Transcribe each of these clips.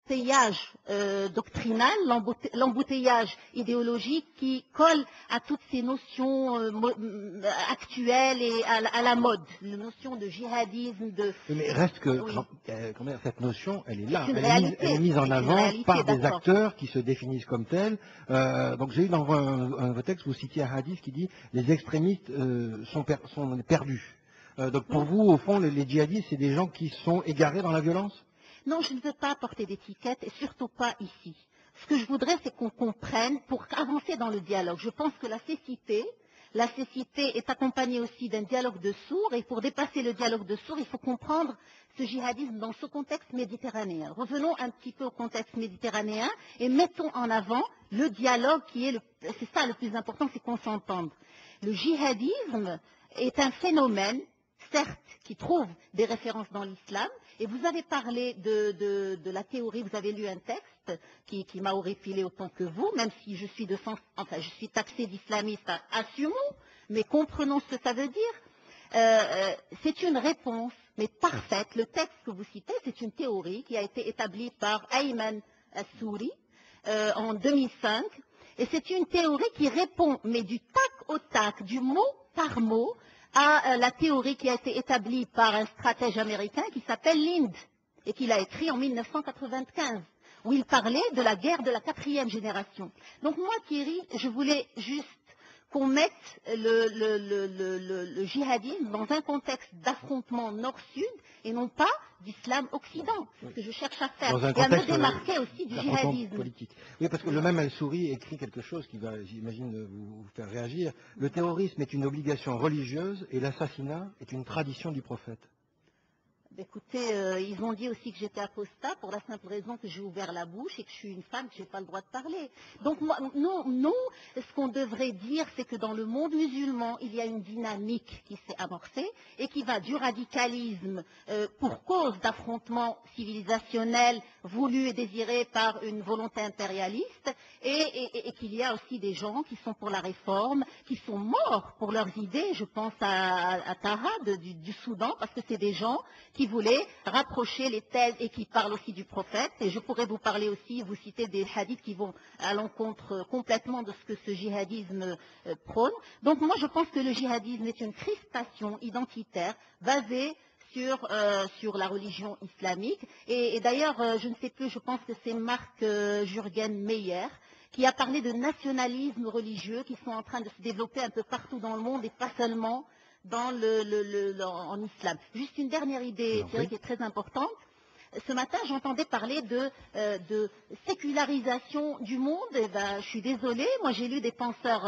l'embouteillage doctrinal, l'embouteillage idéologique qui colle à toutes ces notions actuelles et à la mode, la notion de djihadisme, de... Mais reste que Oui. quand même, cette notion, elle est là. C'est une Elle réalité. est mise en C'est une avant réalité, par des d'accord. acteurs qui se définissent comme tels. Donc j'ai eu dans un texte, vous citiez un hadith qui dit les extrémistes sont perdus. Donc pour vous, au fond, les djihadistes, c'est des gens qui sont égarés dans la violence? Non, je ne veux pas apporter d'étiquette, et surtout pas ici. Ce que je voudrais, c'est qu'on comprenne, pour avancer dans le dialogue. Je pense que la cécité est accompagnée aussi d'un dialogue de sourds, et pour dépasser le dialogue de sourds, il faut comprendre ce djihadisme dans ce contexte méditerranéen. Revenons un petit peu au contexte méditerranéen, et mettons en avant le dialogue c'est ça le plus important, c'est qu'on s'entende. Le djihadisme est un phénomène, certes, qui trouve des références dans l'islam, et vous avez parlé de la théorie, vous avez lu un texte qui m'a horripilé autant que vous, même si je suis je suis taxé d'islamiste, assumons, mais comprenons ce que ça veut dire. C'est une réponse, mais parfaite. Le texte que vous citez, c'est une théorie qui a été établie par Ayman Assouri en 2005, et c'est une théorie qui répond, mais du tac au tac, du mot par mot, à la théorie qui a été établie par un stratège américain qui s'appelle Lind et qu'il a écrit en 1995, où il parlait de la guerre de la 4e génération. Donc moi, Thierry, je voulais juste qu'on mette le djihadisme dans un contexte d'affrontement nord-sud et non pas d'islam-occident, ce que je cherche à faire, et à me démarquer aussi du djihadisme. Politique. Oui, parce que le même Al-Souri écrit quelque chose qui va, j'imagine, vous faire réagir. Le terrorisme est une obligation religieuse et l'assassinat est une tradition du prophète. Écoutez, ils ont dit aussi que j'étais apostat pour la simple raison que j'ai ouvert la bouche et que je suis une femme, que je n'ai pas le droit de parler. Donc non, ce qu'on devrait dire, c'est que dans le monde musulman, il y a une dynamique qui s'est amorcée et qui va du radicalisme pour cause d'affrontements civilisationnels voulus et désirés par une volonté impérialiste et qu'il y a aussi des gens qui sont pour la réforme, qui sont morts pour leurs idées. Je pense à Taha du Soudan, parce que c'est des gens qui voulaient rapprocher les thèses et qui parlent aussi du prophète. Et je pourrais vous parler aussi, vous citer des hadiths qui vont à l'encontre complètement de ce que ce djihadisme prône. Donc moi, je pense que le djihadisme est une crispation identitaire basée sur la religion islamique. Et d'ailleurs, je ne sais plus, je pense que c'est Marc Jürgen Meyer qui a parlé de nationalisme religieux qui sont en train de se développer un peu partout dans le monde et pas seulement en islam. Juste une dernière idée, Thierry, qui est très importante. Ce matin, j'entendais parler de sécularisation du monde. Et ben, je suis désolée, moi j'ai lu des penseurs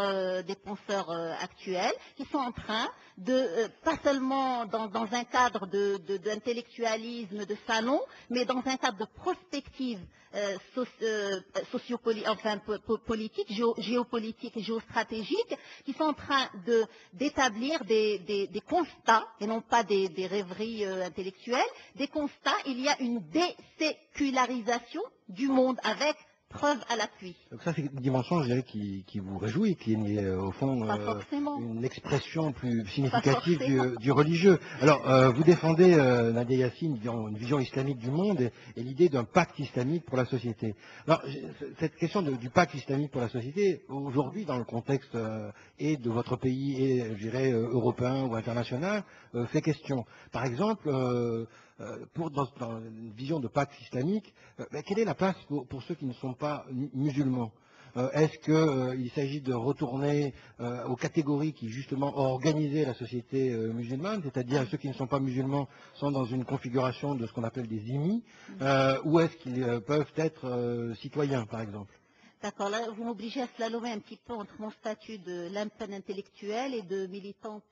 actuels qui sont en train de, pas seulement dans un cadre d'intellectualisme de salon, mais dans un cadre de prospective politique, géopolitique et géostratégique, qui sont en train d'établir des constats, et non pas des rêveries intellectuelles, des constats. Il y a une désécularisation du monde avec preuve à l'appui. Donc ça, c'est une dimension, je dirais, qui vous réjouit, qui est au fond une expression plus significative du religieux. Alors, vous défendez, Nadia Yassine, une vision islamique du monde et l'idée d'un pacte islamique pour la société. Alors, cette question du pacte islamique pour la société, aujourd'hui, dans le contexte et de votre pays et, je dirais, européen ou international, fait question. Par exemple, dans une vision de pacte islamique, quelle est la place pour ceux qui ne sont pas musulmans? Est-ce qu'il s'agit de retourner aux catégories qui justement ont organisé la société musulmane, c'est-à-dire ceux qui ne sont pas musulmans sont dans une configuration de ce qu'on appelle des zimmis, ou est-ce qu'ils peuvent être citoyens, par exemple? D'accord, là vous m'obligez à slalomer un petit peu entre mon statut de lumpen intellectuelle et de militante,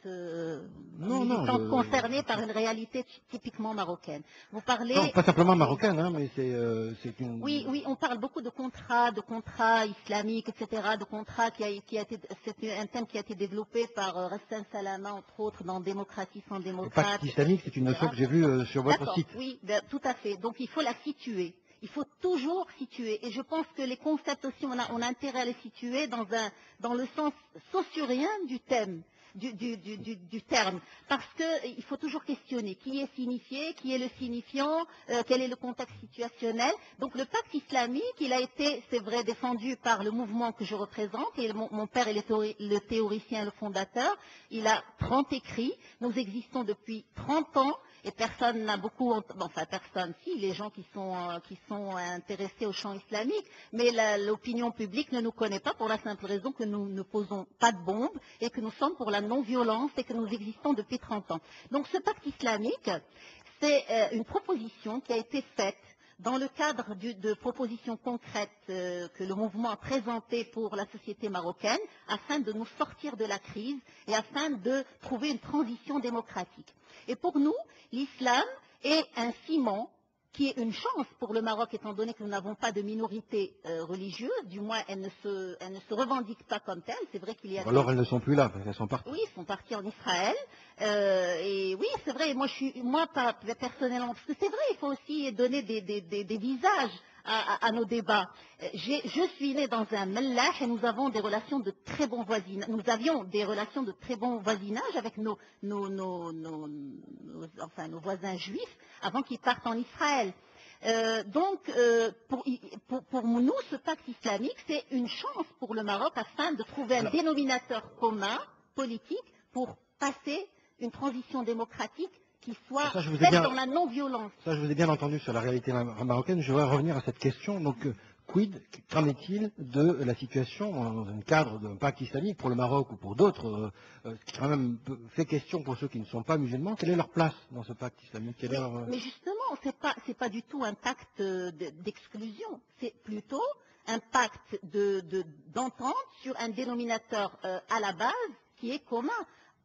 concernée par une réalité typiquement marocaine. Vous parlez... Non, pas simplement marocaine, hein, mais c'est une... Oui, on parle beaucoup de contrats islamiques, etc., de contrats c'est un thème qui a été développé par Rassan Salama, entre autres, dans Démocratie sans démocrate. Le pacte islamique, c'est une notion que j'ai vue sur votre site. Oui, tout à fait. Donc il faut la situer. Il faut toujours situer. Et je pense que les concepts aussi, on a intérêt à les situer dans le sens saussurien du thème. du terme, parce qu'il faut toujours questionner qui est signifié, qui est le signifiant, quel est le contexte situationnel. Donc le pacte islamique, il a été, c'est vrai, défendu par le mouvement que je représente, et mon père est le théoricien, le fondateur. Il a 30 écrits, nous existons depuis 30 ans, et personne n'a beaucoup, enfin personne, si, les gens qui sont intéressés au champ islamique, mais l'opinion publique ne nous connaît pas pour la simple raison que nous ne posons pas de bombes et que nous sommes pour la non-violence et que nous existons depuis 30 ans. Donc ce pacte islamique, c'est une proposition qui a été faite dans le cadre de propositions concrètes que le mouvement a présentées pour la société marocaine afin de nous sortir de la crise et afin de trouver une transition démocratique. Et pour nous, l'islam est un ciment qui est une chance pour le Maroc, étant donné que nous n'avons pas de minorité religieuse, du moins elles ne se revendiquent pas comme telles. C'est vrai qu'il y a... Alors elles ne sont plus là, parce qu'elles sont parties. Oui, elles sont parties en Israël. Et oui, c'est vrai, moi personnellement, parce que c'est vrai, il faut aussi donner des visages à nos débats. Je suis née dans un mellah et nous avons des relations de très bon voisinage. Nous avions des relations de très bon voisinage avec nos voisins juifs avant qu'ils partent en Israël. Pour nous, ce pacte islamique, c'est une chance pour le Maroc afin de trouver un dénominateur commun politique pour passer une transition démocratique qui soit faite dans la non-violence. Ça, je vous ai bien entendu sur la réalité marocaine. Je voudrais revenir à cette question. Donc, qu'en est-il de la situation dans le cadre d'un pacte islamique pour le Maroc ou pour d'autres, qui quand même fait question pour ceux qui ne sont pas musulmans? Quelle est leur place dans ce pacte islamique? Mais justement, c'est pas du tout un pacte d'exclusion. C'est plutôt un pacte d'entente sur un dénominateur à la base qui est commun.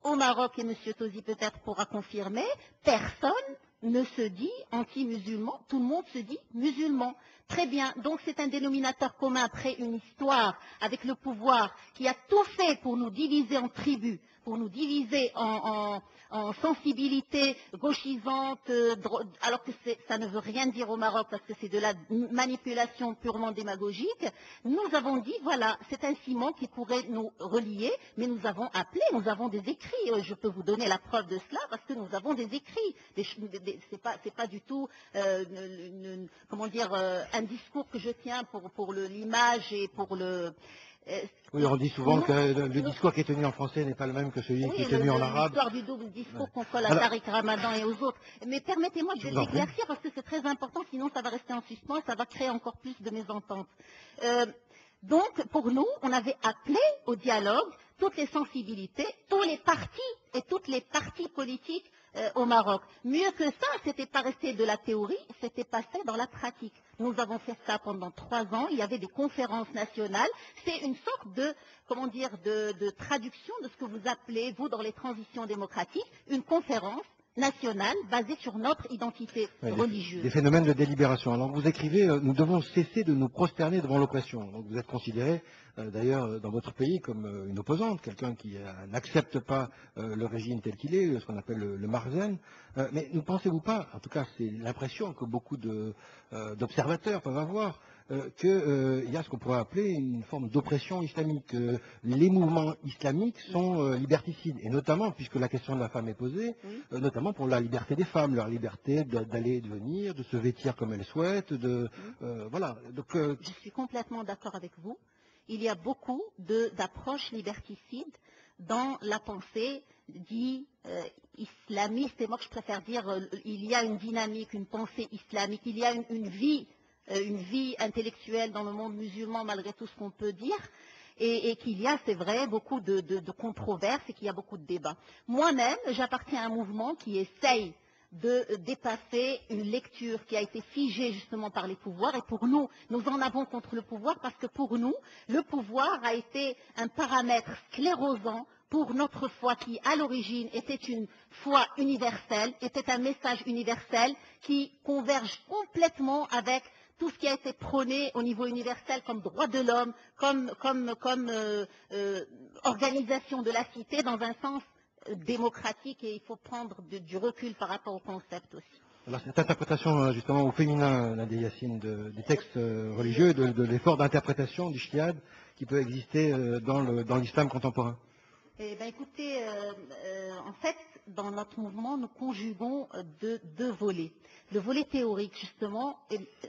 Au Maroc, et M. Tosi peut-être pourra confirmer, personne ne se dit anti-musulman, tout le monde se dit musulman. Très bien, donc c'est un dénominateur commun après une histoire avec le pouvoir qui a tout fait pour nous diviser en tribus, pour nous diviser en sensibilités gauchisantes, alors que ça ne veut rien dire au Maroc parce que c'est de la manipulation purement démagogique. Nous avons dit, voilà, c'est un ciment qui pourrait nous relier, mais nous avons appelé, nous avons des écrits. Je peux vous donner la preuve de cela parce que nous avons des écrits. C'est pas du tout, un discours que je tiens pour l'image et pour le... Oui, on dit souvent que le discours qui est tenu en français n'est pas le même que celui qui est tenu en arabe. L'histoire du double discours qu'on colle à Tariq Ramadan et aux autres. Mais permettez-moi de l'éclaircir parce que c'est très important, sinon ça va rester en suspens et ça va créer encore plus de mésententes. Donc, pour nous, on avait appelé au dialogue toutes les sensibilités, tous les partis et toutes les partis politiques au Maroc. Mieux que ça, c'était pas resté de la théorie, c'était passé dans la pratique. Nous avons fait ça pendant 3 ans. Il y avait des conférences nationales. C'est une sorte de traduction de ce que vous appelez, vous, dans les transitions démocratiques, une conférence nationale basée sur notre identité religieuse. Des phénomènes de délibération. Alors vous écrivez, nous devons cesser de nous prosterner devant l'oppression. Donc vous êtes considéré d'ailleurs dans votre pays comme une opposante, quelqu'un qui n'accepte pas le régime tel qu'il est, ce qu'on appelle le marzen. Mais ne pensez-vous pas, en tout cas c'est l'impression que beaucoup d'observateurs peuvent avoir, qu'il y a ce qu'on pourrait appeler une forme d'oppression islamique. Les mouvements islamiques sont liberticides, et notamment, puisque la question de la femme est posée, notamment pour la liberté des femmes, leur liberté d'aller et de venir, de se vêtir comme elles souhaitent, voilà. Donc, je suis complètement d'accord avec vous. Il y a beaucoup d'approches liberticides dans la pensée dite islamiste, et moi je préfère dire il y a une dynamique, une pensée islamique, il y a une vie intellectuelle dans le monde musulman malgré tout ce qu'on peut dire, et qu'il y a, c'est vrai, beaucoup de controverses et qu'il y a beaucoup de débats. Moi-même, j'appartiens à un mouvement qui essaye de dépasser une lecture qui a été figée justement par les pouvoirs, et pour nous, nous en avons contre le pouvoir parce que pour nous, le pouvoir a été un paramètre sclérosant pour notre foi qui, à l'origine, était une foi universelle, était un message universel qui converge complètement avec tout ce qui a été prôné au niveau universel comme droit de l'homme, comme organisation de la cité dans un sens démocratique, et il faut prendre du recul par rapport au concept aussi. Alors cette interprétation justement au féminin, Nadia Yassine, des textes religieux, de l'effort d'interprétation du ijtihad qui peut exister dans l'islam contemporain. Eh ben, écoutez, en fait, dans notre mouvement, nous conjuguons deux volets. Le volet théorique, justement,